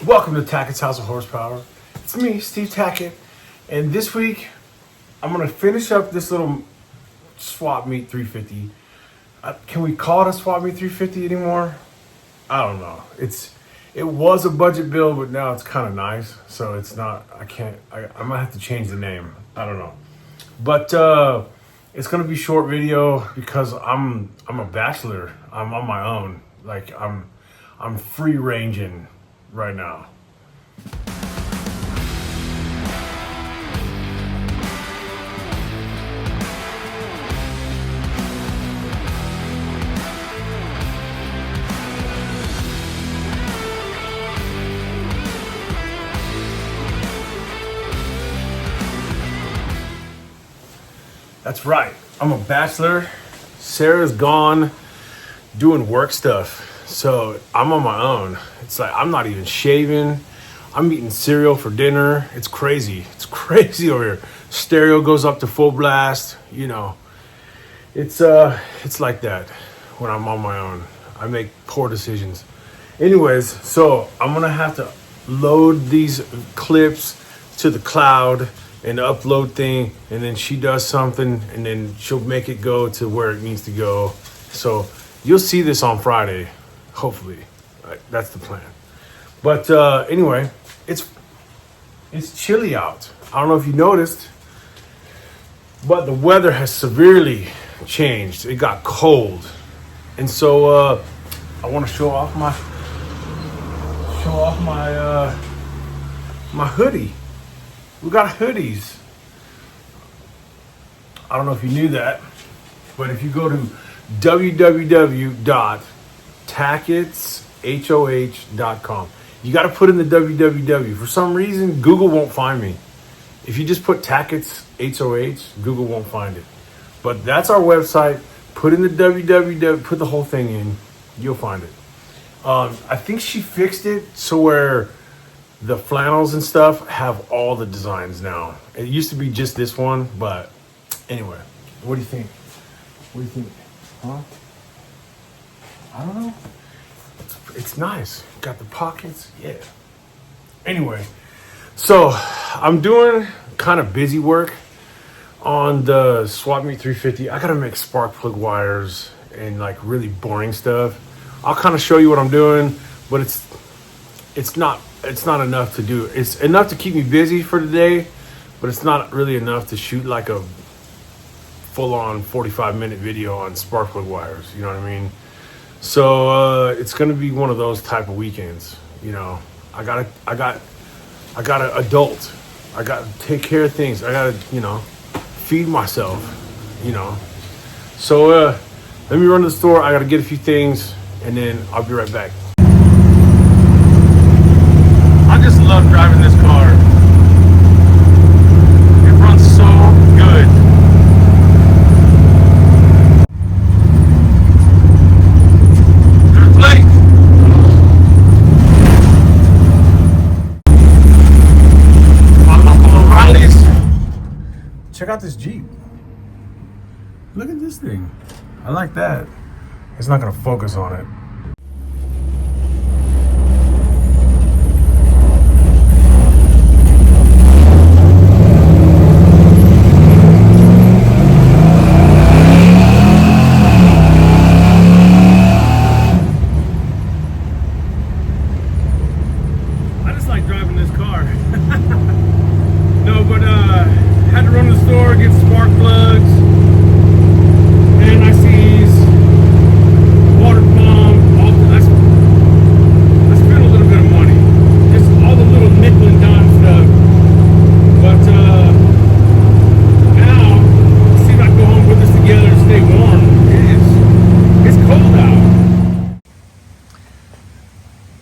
Welcome to Tackett's House of Horsepower. It's me, Steve Tackett, and this week I'm gonna finish up this little swap meet 350. Can we call it a swap meet 350 anymore? I don't know. It was a budget build, but now it's kind of nice, so it's not. I might have to change the name. I don't know, but it's gonna be short video because I'm a bachelor. I'm on my own. Like I'm free ranging right now. That's right. I'm a bachelor. Sarah's gone doing work stuff. So I'm on my own. It's like I'm not even shaving. I'm eating cereal for dinner. It's crazy. It's crazy over here. Stereo goes up to full blast. You know, it's like that when I'm on my own. I make poor decisions. Anyways, so I'm gonna have to load these clips to the cloud and upload thing, and then she does something, and then she'll make it go to where it needs to go. So you'll see this on Friday, hopefully. That's the plan. But anyway, it's chilly out. I don't know if you noticed, but the weather has severely changed. It got cold, and so I want to show off my my hoodie. We got hoodies. I don't know if you knew that, but if you go to www.tacketshoh.com, you got to put in the www. For some reason, Google won't find me. If you just put Tackett's HOH, Google won't find it. But that's our website. Put in the www, put the whole thing in, you'll find it. I think she fixed it so where the flannels and stuff have all the designs now. It used to be just this one, but anyway, what do you think? What do you think? Huh? I don't know. It's nice. Got the pockets. Yeah. Anyway, so I'm doing kind of busy work on the Swap Meet 350. I gotta make spark plug wires and like really boring stuff. I'll kind of show you what I'm doing, but it's not enough to do. It's enough to keep me busy for today, but it's not really enough to shoot like a full-on 45-minute video on spark plug wires. You know what I mean? So it's gonna be one of those type of weekends. You know, I gotta adult. I gotta take care of things. I gotta, feed myself. So let me run to the store. I gotta get a few things, and then I'll be right back. I just love driving this car. It runs so good. There's Blake. O'Reilly's. Check out this Jeep. Look at this thing. I like that. It's not gonna focus on it.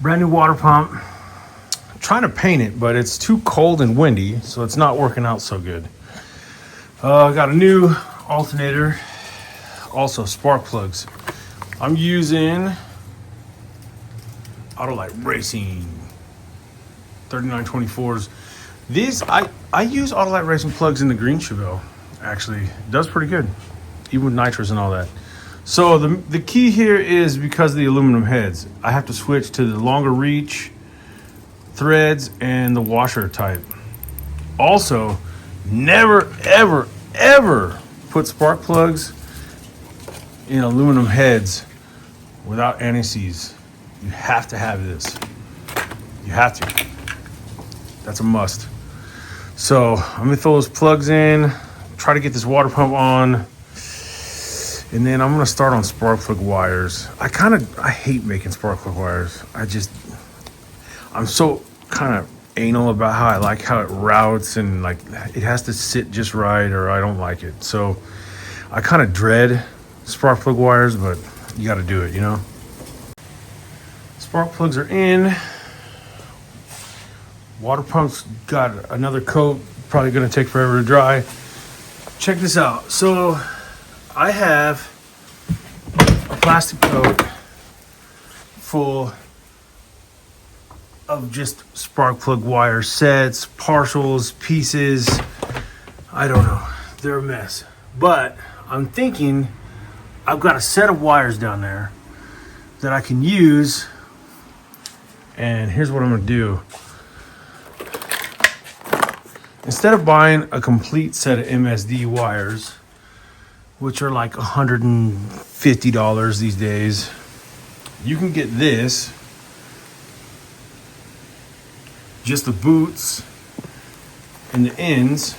Brand new water pump. I'm trying to paint it, but it's too cold and windy, so it's not working out so good. Got a new alternator, also spark plugs. I'm using Autolite Racing 3924s. These, I use Autolite Racing plugs in the green Chevelle, actually. It does pretty good, even with nitrous and all that. So the key here is because of the aluminum heads, I have to switch to the longer reach threads and the washer type. Also, never, ever, ever put spark plugs in aluminum heads without anti-seize. You have to have this. You have to. That's a must. So I'm gonna throw those plugs in, try to get this water pump on, and then I'm gonna start on spark plug wires. I hate making spark plug wires. I'm so kind of anal about how it routes, and like it has to sit just right or I don't like it. So I kind of dread spark plug wires, but you got to do it, you know. Spark plugs are in. Water pump's got another coat, probably going to take forever to dry. Check this out. So I have a plastic coat full of just spark plug wire sets, partials, pieces. I don't know. They're a mess. But I'm thinking I've got a set of wires down there that I can use. And here's what I'm going to do. Instead of buying a complete set of MSD wires, which are like $150 these days, you can get this. Just the boots and the ends,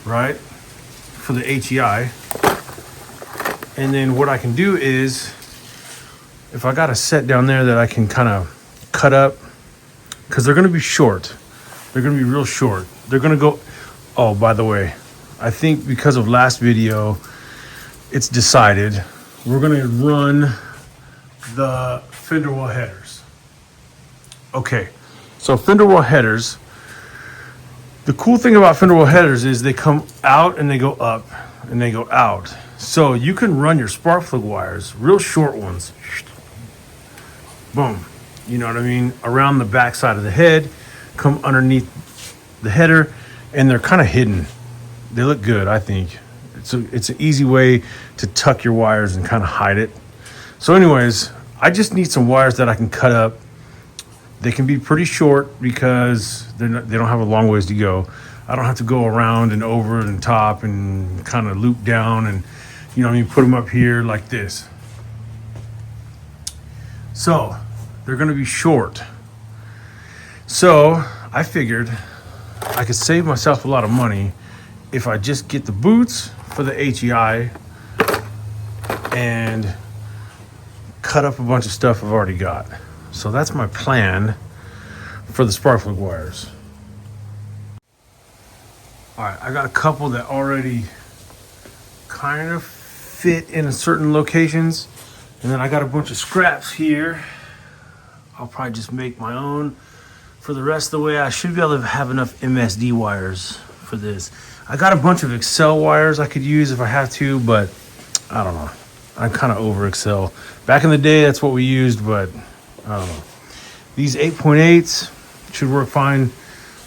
right, for the HEI. And then what I can do is, if I got a set down there that I can kind of cut up, because they're going to be short. They're going to be real short. They're going to go, oh, by the way, I think because of last video, it's decided we're going to run the fender well headers. Okay. So fender well headers, the cool thing about fender well headers is they come out and they go up and they go out. So you can run your spark plug wires, real short ones, boom, you know what I mean, around the back side of the head, come underneath the header, and they're kind of hidden. They look good, I think. It's an easy way to tuck your wires and kind of hide it. So anyways, I just need some wires that I can cut up. They can be pretty short because they don't have a long ways to go. I don't have to go around and over and top and kind of loop down and, you know, you put them up here like this. So they're going to be short. So I figured I could save myself a lot of money if I just get the boots for the HEI and cut up a bunch of stuff I've already got. So that's my plan for the spark plug wires. All right, I got a couple that already kind of fit in certain locations. And then I got a bunch of scraps here. I'll probably just make my own. For the rest of the way, I should be able to have enough MSD wires for this. I got a bunch of Excel wires I could use if I have to, but I don't know. I'm kind of over Excel. Back in the day, that's what we used, but I don't know. These 8.8s should work fine.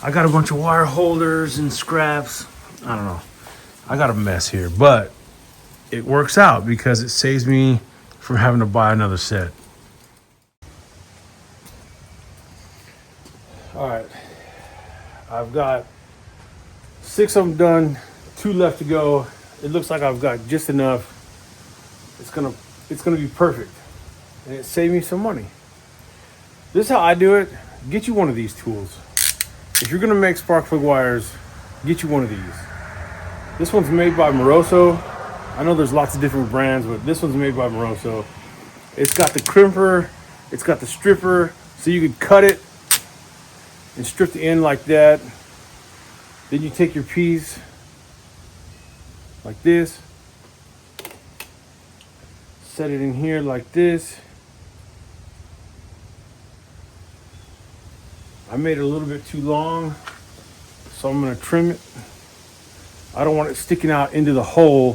I got a bunch of wire holders and scraps. I don't know. I got a mess here, but it works out because it saves me from having to buy another set. All right. I've got 6 of them done, 2 left to go. It looks like I've got just enough. It's gonna be perfect. And it saved me some money. This is how I do it. Get you one of these tools. If you're gonna make spark plug wires, get you one of these. This one's made by Moroso. I know there's lots of different brands, but this one's made by Moroso. It's got the crimper, it's got the stripper, so you could cut it and strip the end like that. Then you take your piece like this, set it in here like this. I made it a little bit too long, so I'm gonna trim it. I don't want it sticking out into the hole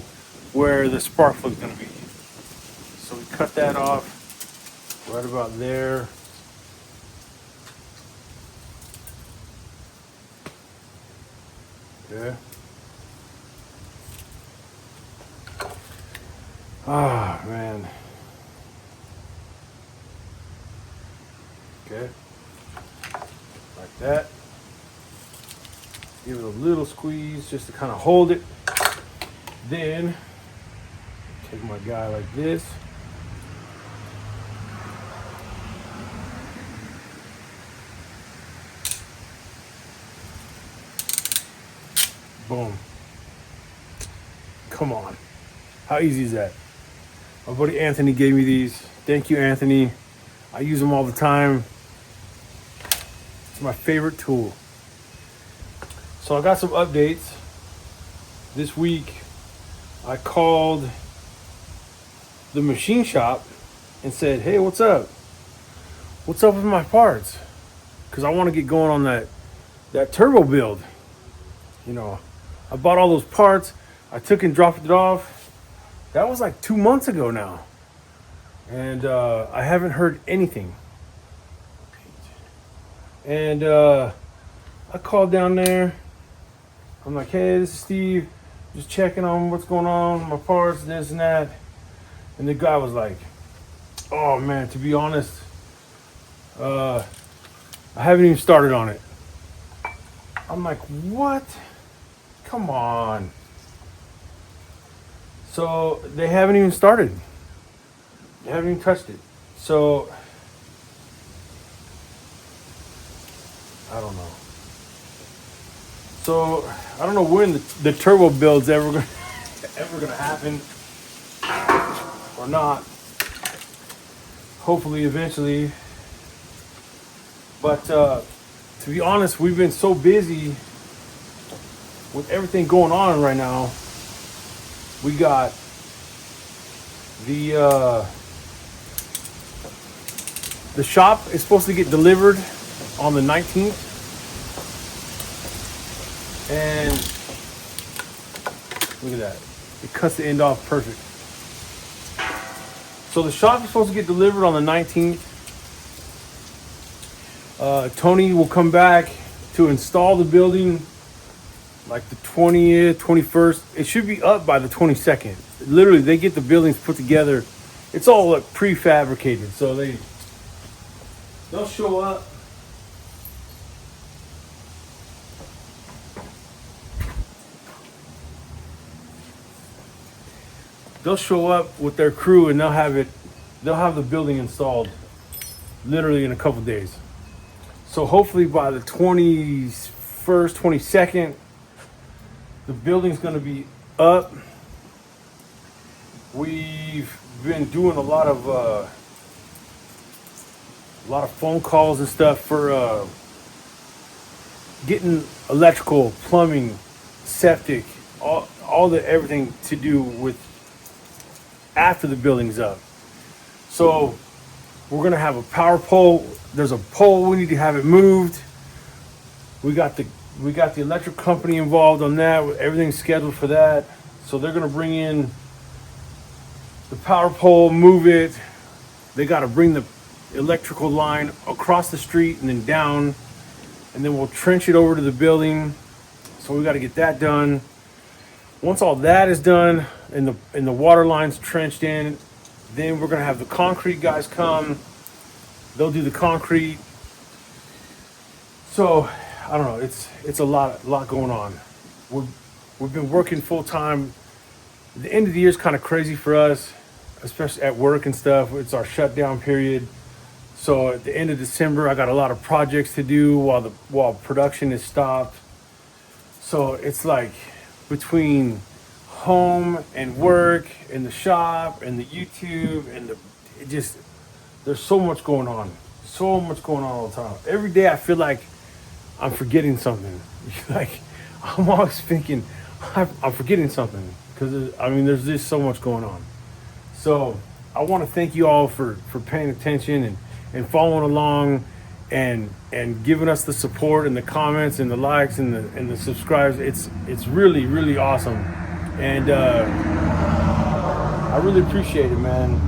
where the spark plug's gonna be. So we cut that off right about there. Okay. Ah, man. Okay. like that. Give it a little squeeze just to kind of hold it. Then take my guy like this. Boom. Come on. How easy is that? My buddy Anthony gave me these. Thank you, Anthony. I use them all the time. It's my favorite tool. So I got some updates. This week, I called the machine shop and said, hey, what's up? What's up with my parts? Because I want to get going on that turbo build. You know, I bought all those parts. I took and dropped it off. That was like 2 months ago now. And I haven't heard anything. And I called down there. I'm like, hey, this is Steve. Just checking on what's going on, my parts, this and that. And the guy was like, oh man, to be honest, I haven't even started on it. I'm like, what? Come on. So they haven't even started. They haven't even touched it. So I don't know. So I don't know when the turbo build's ever gonna happen or not. Hopefully, eventually. But to be honest, we've been so busy with everything going on right now. We got the shop is supposed to get delivered on the 19th. And look at that. It cuts the end off perfect. So the shop is supposed to get delivered on the 19th. Tony will come back to install the building like the 20th, 21st. It should be up by the 22nd. Literally, they get the buildings put together. It's all like prefabricated. So they'll show up. They'll show up with their crew and they'll have the building installed literally in a couple days. So hopefully by the 21st, 22nd, the building's gonna be up. We've been doing a lot of phone calls and stuff for getting electrical, plumbing, septic, all the everything to do with after the building's up. So we're gonna have a power pole. There's a pole, we need to have it moved. We got the electric company involved on that. Everything's scheduled for that. So they're gonna bring in the power pole, move it. They gotta bring the electrical line across the street and then down, and then we'll trench it over to the building. So we gotta get that done. Once all that is done and the water line's trenched in, then we're gonna have the concrete guys come. They'll do the concrete. So I don't know. It's a lot going on. We've been working full time. The end of the year is kind of crazy for us, especially at work and stuff. It's our shutdown period. So at the end of December, I got a lot of projects to do while production is stopped. So it's like between home and work and the shop and the YouTube and there's so much going on. So much going on all the time. Every day I feel like I'm forgetting something. Like I'm always thinking I'm forgetting something because there's just so much going on. So I want to thank you all for paying attention and following along and giving us the support and the comments and the likes and the subscribes. It's really, really awesome. And I really appreciate it, man,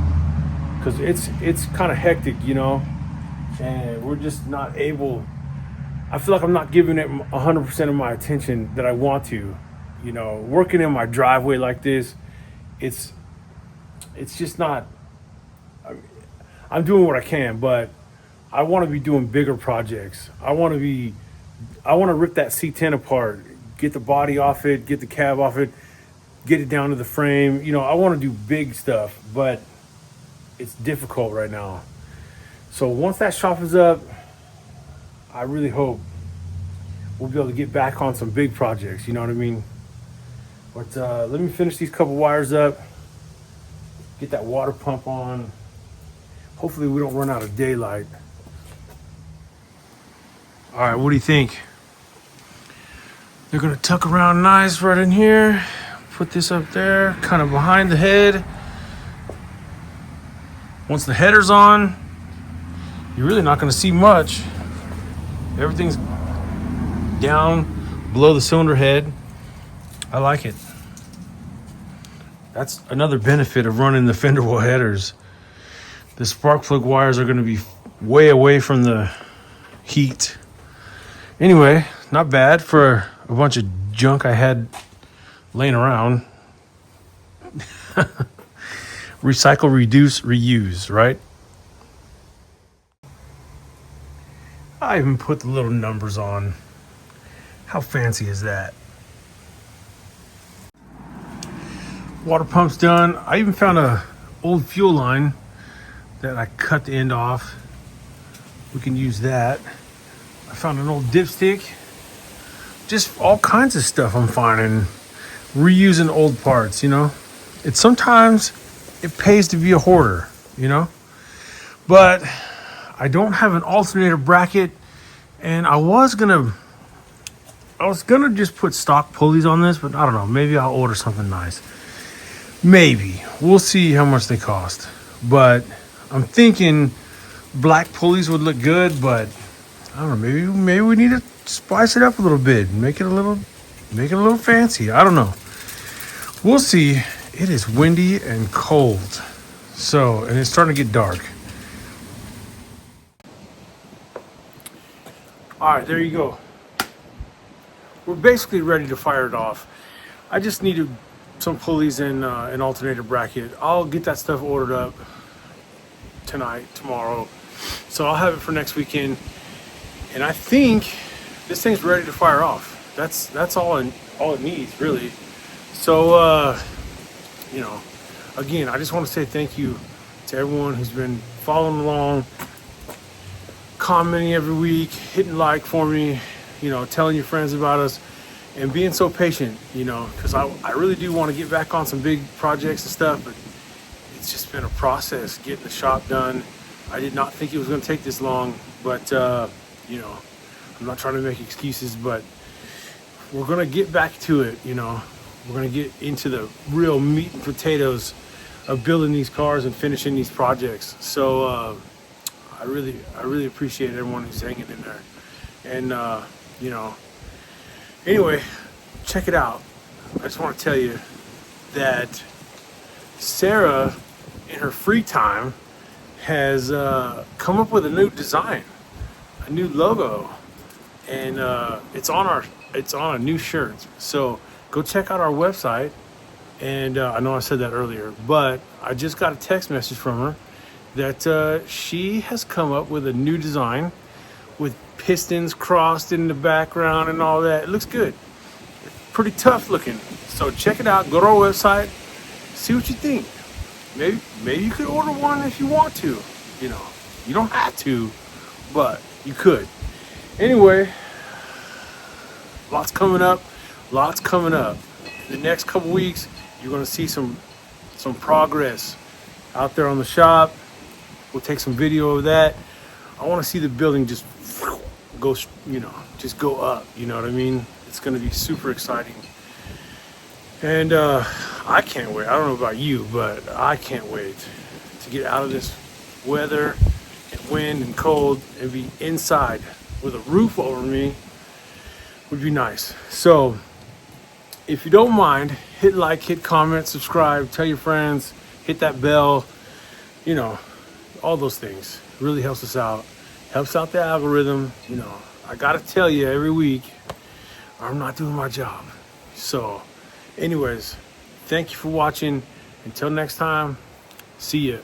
because it's kind of hectic, and we're just not able. I feel like I'm not giving it 100% of my attention that I want to. Working in my driveway like this, it's just not. I'm doing what I can, but I want to be doing bigger projects. I want to rip that C10 apart, get the body off it, get the cab off it, get it down to the frame. I want to do big stuff, but it's difficult right now. So once that shop is up, I really hope we'll be able to get back on some big projects. You know what I mean? But let me finish these couple wires up, get that water pump on. Hopefully we don't run out of daylight. All right, what do you think? They're gonna tuck around nice right in here. Put this up there, kind of behind the head. Once the header's on, you're really not gonna see much. Everything's down below the cylinder head. I like it. That's another benefit of running the fender well headers. The spark plug wires are gonna be way away from the heat. Anyway, not bad for a bunch of junk I had laying around. Recycle, reduce, reuse, right? I even put the little numbers on. How fancy is that? Water pump's done. I even found a old fuel line that I cut the end off. We can use that. I found an old dipstick. Just all kinds of stuff I'm finding. Reusing old parts, It's sometimes it pays to be a hoarder, But I don't have an alternator bracket, and I was gonna just put stock pulleys on this, but I don't know. Maybe I'll order something nice. Maybe. We'll see how much they cost. But I'm thinking black pulleys would look good, but I don't know. Maybe we need to spice it up a little bit, make it a little fancy. I don't know. We'll see. It is windy and cold, and it's starting to get dark. All right, there you go. We're basically ready to fire it off. I just needed some pulleys and an alternator bracket. I'll get that stuff ordered up tonight, tomorrow, so I'll have it for next weekend. And I think this thing's ready to fire off. That's all it needs, really. So, again, I just want to say thank you to everyone who's been following along, commenting every week, hitting like for me, telling your friends about us, and being so patient, because I really do want to get back on some big projects and stuff, but it's just been a process getting the shop done. I did not think it was going to take this long, but I'm not trying to make excuses, but we're going to get back to it. We're going to get into the real meat and potatoes of building these cars and finishing these projects. So I really appreciate everyone who's hanging in there. And anyway, check it out. I just want to tell you that Sarah, in her free time, has come up with a new design, a new logo, and it's on a new shirt. So go check out our website. And I know I said that earlier, but I just got a text message from her that she has come up with a new design with pistons crossed in the background and all that. It looks good. Pretty tough looking. So check it out. Go to our website. See what you think. Maybe you could order one if you want to. You don't have to, but you could. Anyway, lots coming up. The next couple weeks, you're going to see some progress out there on the shop. We'll take some video of that. I want to see the building just go, just go up. You know what I mean? It's going to be super exciting. And I can't wait. I don't know about you, but I can't wait to get out of this weather and wind and cold and be inside with a roof over me. Would be nice. So if you don't mind, hit like, hit comment, subscribe, tell your friends, hit that bell, all those things. It really helps us out. Helps out the algorithm. I gotta tell you every week, I'm not doing my job. So anyways, thank you for watching. Until next time, see ya.